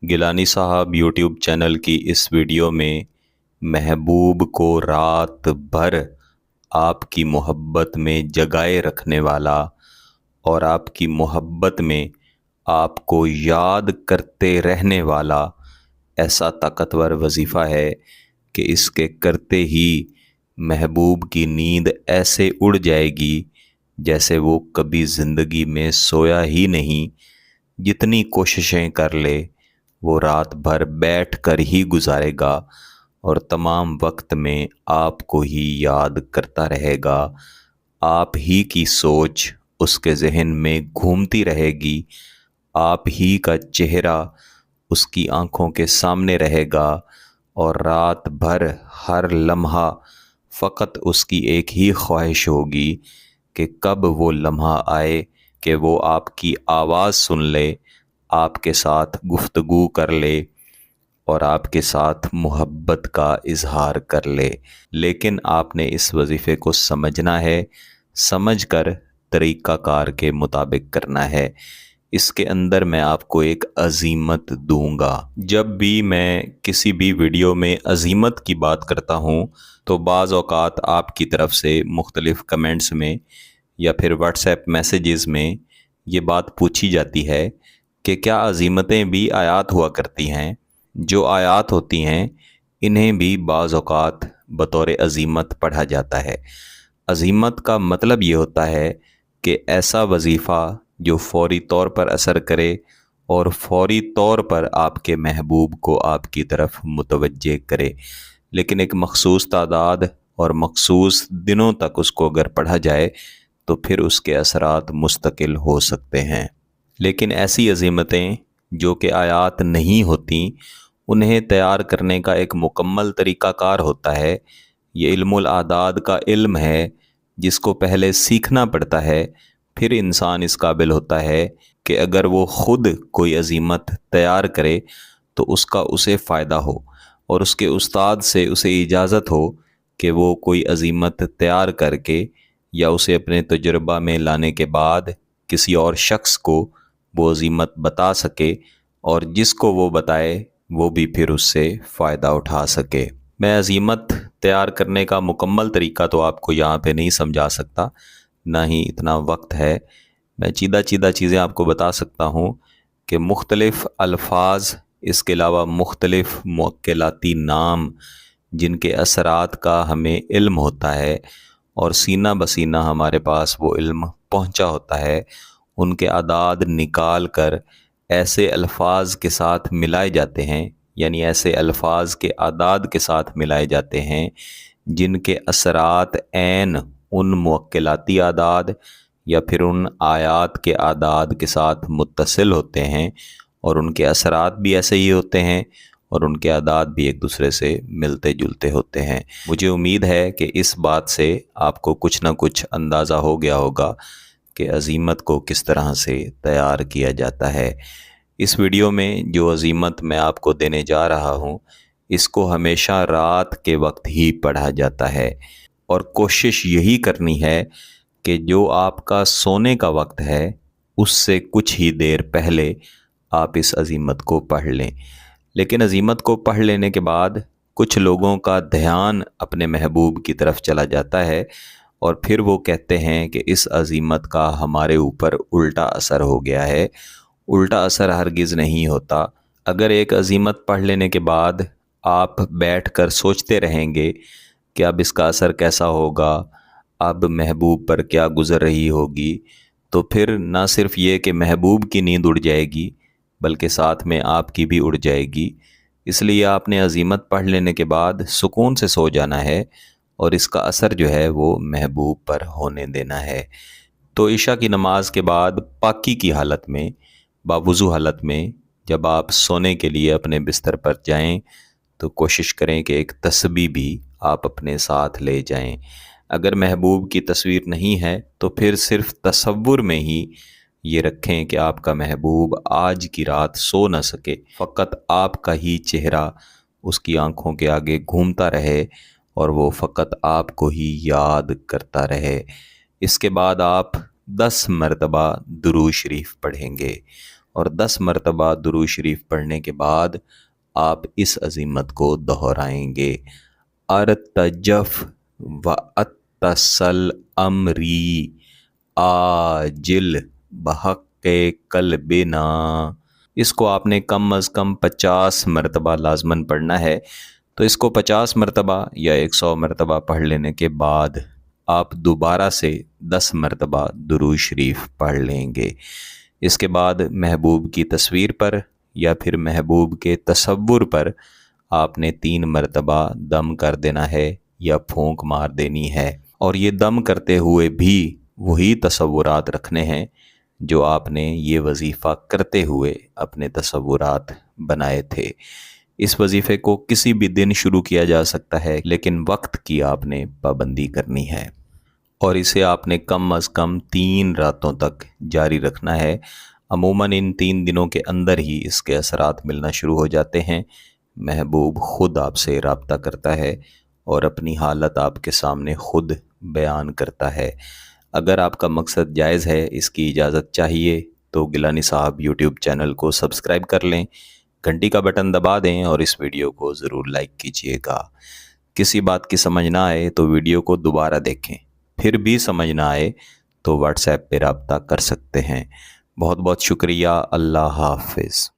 गिलानी साहब YouTube channel की इस वीडियो में महबूब को रात भर आपकी मोहब्बत में जगाए रखने वाला और आपकी मोहब्बत में आपको याद करते रहने वाला ऐसा ताकतवर वजीफ़ा है कि इसके करते ही महबूब की नींद ऐसे उड़ जाएगी जैसे वो कभी ज़िंदगी में सोया ही नहीं। जितनी कोशिशें कर ले वो रात भर बैठ कर ही गुजारेगा और तमाम वक्त में आपको ही याद करता रहेगा। आप ही की सोच उसके ज़हन में घूमती रहेगी, आप ही का चेहरा उसकी आँखों के सामने रहेगा और रात भर हर लम्हा फ़कत उसकी एक ही ख्वाहिश होगी कि कब वो लम्हा आए कि वो आपकी आवाज़ सुन ले, आपके साथ गुफ्तगू कर ले और आपके साथ मोहब्बत का इजहार कर ले। लेकिन आपने इस वजीफ़े को समझना है, समझकर तरीक़ाकार के मुताबिक करना है। इसके अंदर मैं आपको एक अज़ीमत दूंगा। जब भी मैं किसी भी वीडियो में अज़ीमत की बात करता हूँ तो बाज़ औक़ात आपकी तरफ से मुख्तलिफ़ कमेंट्स में या फिर व्हाट्सएप मैसेजेस में ये बात पूछी जाती है कि क्या अज़ीमतें भी आयात हुआ करती हैं। जो आयात होती हैं इन्हें भी बाज़ औक़ात बतौर अज़ीमत पढ़ा जाता है। अज़ीमत का मतलब ये होता है कि ऐसा वजीफ़ा जो फ़ौरी तौर पर असर करे और फ़ौरी तौर पर आपके महबूब को आपकी तरफ मुतवज्जे करे, लेकिन एक मख़सूस तादाद और मख़सूस दिनों तक उसको अगर पढ़ा जाए तो फिर उसके असरात मुस्तकिल हो सकते हैं। लेकिन ऐसी अज़ीमतें जो कि आयात नहीं होती उन्हें तैयार करने का एक मुकम्मल तरीक़ाकार होता है। ये इल्मुल आदाद का इल्म है जिसको पहले सीखना पड़ता है, फिर इंसान इस काबिल होता है कि अगर वो ख़ुद कोई अज़ीमत तैयार करे तो उसका उसे फ़ायदा हो और उसके उस्ताद से उसे इजाज़त हो कि वो कोई अज़ीमत तैयार करके या उसे अपने तजुर्बा में लाने के बाद किसी और शख्स को वो अज़ीमत बता सके और जिसको वो बताए वो भी फिर उससे फ़ायदा उठा सके। मैं अज़ीमत तैयार करने का मुकम्मल तरीक़ा तो आपको यहाँ पे नहीं समझा सकता, ना ही इतना वक्त है। मैं चीदा चीदा चीज़ें आपको बता सकता हूँ कि मुख्तलिफ़ अल्फाज, इसके अलावा मुख्तलिफ़ मुअक्किलाती नाम जिनके असरात का हमें इल्म होता है और सीना बसीना हमारे पास वो इल्म पहुँचा होता है, उनके आदाद निकाल कर ऐसे अल्फाज के साथ मिलाए जाते हैं, यानी ऐसे अल्फाज के आदाद के साथ मिलाए जाते हैं जिनके असरात ऐन उन मुअक्किलाती आदाद या फिर उन आयात के आदाद के साथ मुत्तसिल होते हैं और उनके असरात भी ऐसे ही होते हैं और उनके आदाद भी एक दूसरे से मिलते जुलते होते हैं। मुझे उम्मीद है कि इस बात से आपको कुछ ना कुछ अंदाज़ा हो गया होगा कि अज़ीमत को किस तरह से तैयार किया जाता है। इस वीडियो में जो अज़ीमत मैं आपको देने जा रहा हूँ इसको हमेशा रात के वक्त ही पढ़ा जाता है और कोशिश यही करनी है कि जो आपका सोने का वक्त है उससे कुछ ही देर पहले आप इस अज़ीमत को पढ़ लें। लेकिन अज़ीमत को पढ़ लेने के बाद कुछ लोगों का ध्यान अपने महबूब की तरफ चला जाता है और फिर वो कहते हैं कि इस अज़ीमत का हमारे ऊपर उल्टा असर हो गया है। उल्टा असर हरगिज़ नहीं होता। अगर एक अज़ीमत पढ़ लेने के बाद आप बैठकर सोचते रहेंगे कि अब इसका असर कैसा होगा, अब महबूब पर क्या गुज़र रही होगी, तो फिर ना सिर्फ़ ये कि महबूब की नींद उड़ जाएगी बल्कि साथ में आपकी भी उड़ जाएगी। इसलिए आपने अज़ीमत पढ़ लेने के बाद सुकून से सो जाना है और इसका असर जो है वो महबूब पर होने देना है। तो इशा की नमाज के बाद पाकी की हालत में, बावुज़ू हालत में जब आप सोने के लिए अपने बिस्तर पर जाएं तो कोशिश करें कि एक तस्बीह भी आप अपने साथ ले जाएं। अगर महबूब की तस्वीर नहीं है तो फिर सिर्फ़ तसव्वुर में ही ये रखें कि आपका महबूब आज की रात सो न सके, फ़कत आपका ही चेहरा उसकी आँखों के आगे घूमता रहे और वो फ़कत आपको ही याद करता रहे। इसके बाद आप 10 मरतबा दुरूद शरीफ पढ़ेंगे اور 10 مرتبہ درود شریف پڑھنے کے بعد آپ اس عزیمت کو دہرائیں گے: ارتجف و اتصل امری آجل بحق قلبنا۔ اس کو آپ نے کم از کم 50 مرتبہ لازماً پڑھنا ہے۔ تو اس کو 50 مرتبہ یا 100 مرتبہ پڑھ لینے کے بعد آپ دوبارہ سے 10 مرتبہ درود شریف پڑھ لیں گے۔ اس کے بعد محبوب کی تصویر پر یا پھر محبوب کے تصور پر آپ نے 3 مرتبہ دم کر دینا ہے یا پھونک مار دینی ہے، اور یہ دم کرتے ہوئے بھی وہی تصورات رکھنے ہیں جو آپ نے یہ وظیفہ کرتے ہوئے اپنے تصورات بنائے تھے۔ اس وظیفے کو کسی بھی دن شروع کیا جا سکتا ہے، لیکن وقت کی آپ نے پابندی کرنی ہے، اور اسے آپ نے کم از کم 3 راتوں تک جاری رکھنا ہے۔ عموماً ان 3 دنوں کے اندر ہی اس کے اثرات ملنا شروع ہو جاتے ہیں۔ محبوب خود آپ سے رابطہ کرتا ہے اور اپنی حالت آپ کے سامنے خود بیان کرتا ہے۔ اگر آپ کا مقصد جائز ہے، اس کی اجازت چاہیے، تو گیلانی صاحب یوٹیوب چینل کو سبسکرائب کر لیں، گھنٹی کا بٹن دبا دیں اور اس ویڈیو کو ضرور لائک کیجیے گا۔ کسی بات کی سمجھ نہ آئے تو ویڈیو کو دوبارہ دیکھیں، پھر بھی سمجھ نہ آئے تو واٹس ایپ پہ رابطہ کر سکتے ہیں۔ بہت بہت شکریہ۔ اللہ حافظ۔